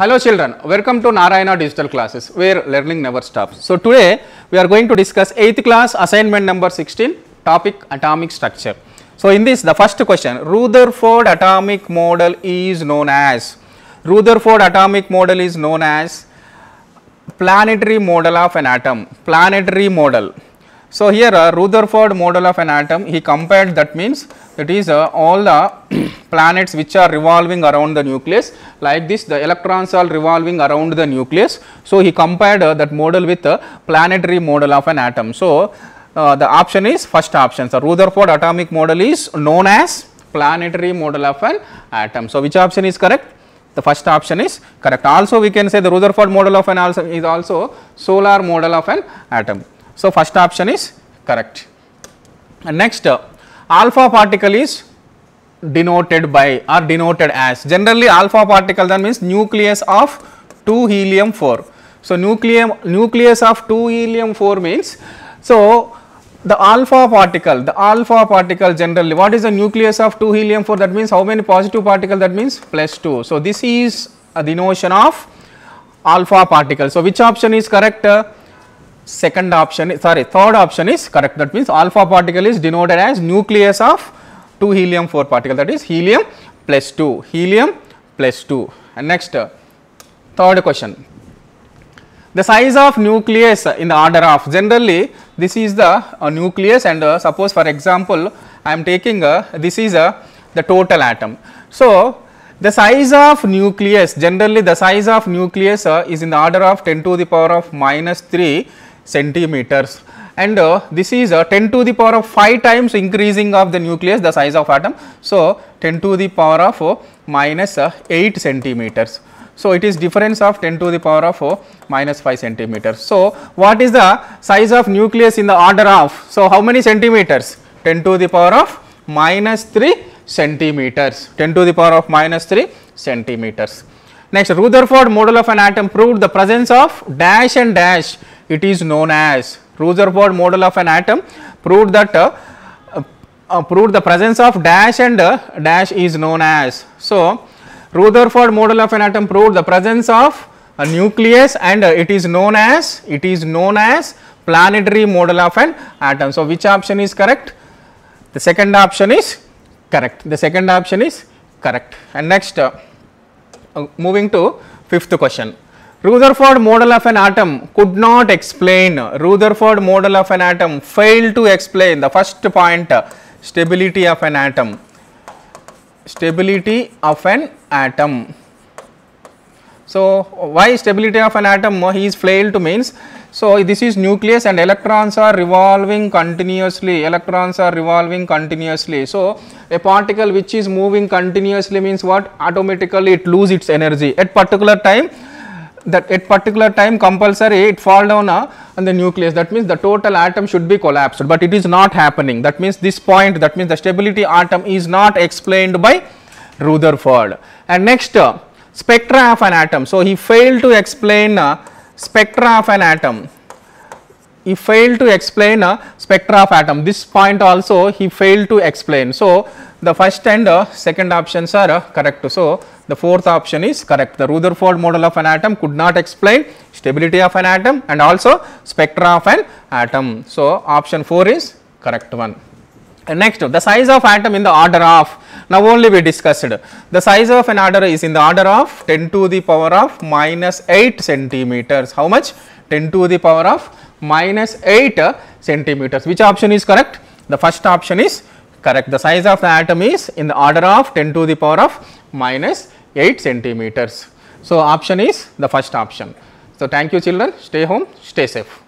Hello children, welcome to Narayana Digital Classes where learning never stops. So today we are going to discuss 8th class assignment number 16, topic atomic structure. So in this, the first question, Rutherford atomic model is known as, Rutherford atomic model is known as planetary model of an atom, planetary model. So here Rutherford model of an atom, he compared, that means that is all the planets which are revolving around the nucleus, like this the electrons are revolving around the nucleus. So he compared that model with the planetary model of an atom. So the option is first option. So Rutherford atomic model is known as planetary model of an atom. So which option is correct? The first option is correct. Also we can say the Rutherford model of an atom is also solar model of an atom. So first option is correct. And next, alpha particle is denoted by or denoted as. Generally alpha particle, that means nucleus of 2 helium 4. So nucleus of 2 helium 4 means, so the alpha particle generally, what is the nucleus of 2 helium 4? That means how many positive particle? That means plus 2. So this is a denotion of alpha particle. So which option is correct? Third option is correct. That means alpha particle is denoted as nucleus of 2 helium 4 particle, that is helium plus 2, helium plus 2. And next, third question, the size of nucleus in the order of, generally this is the nucleus, and suppose for example I am taking this is the total atom. So the size of nucleus, generally the size of nucleus is in the order of 10 to the power of minus 3 centimeters, and this is 10 to the power of 5 times increasing of the nucleus, the size of atom. So 10 to the power of minus 8 centimeters. So it is difference of 10 to the power of minus 5 centimeters. So what is the size of nucleus in the order of, so how many centimeters? 10 to the power of minus 3 centimeters, 10 to the power of minus 3 centimeters. Next, Rutherford model of an atom proved the presence of dash and dash. It is known as, Rutherford model of an atom proved that proved the presence of dash and dash is known as. So Rutherford model of an atom proved the presence of a nucleus, and it is known as planetary model of an atom. So which option is correct? The second option is correct. The second option is correct. And next, moving to fifth question. Rutherford model of an atom could not explain, Rutherford model of an atom failed to explain the first point, stability of an atom. Stability of an atom. So why stability of an atom he is failed to means, so this is nucleus and electrons are revolving continuously, So a particle which is moving continuously means what? Automatically it lose its energy at particular time. That at particular time compulsory it fall down on the nucleus, that means the total atom should be collapsed, but it is not happening. That means this point, that means the stability atom is not explained by Rutherford. And next, spectra of an atom. So he failed to explain spectra of an atom. He failed to explain spectra of atom. This point also he failed to explain. So the first and second options are correct. So the fourth option is correct. The Rutherford model of an atom could not explain stability of an atom and also spectra of an atom. So option 4 is correct one. And next, the size of atom in the order of, now only we discussed, the size of an order is in the order of 10 to the power of minus 8 centimeters. How much? 10 to the power of minus 8 centimeters. Which option is correct? The first option is correct. The size of the atom is in the order of 10 to the power of minus 8 centimeters. So option is the first option. So thank you children, stay home, stay safe.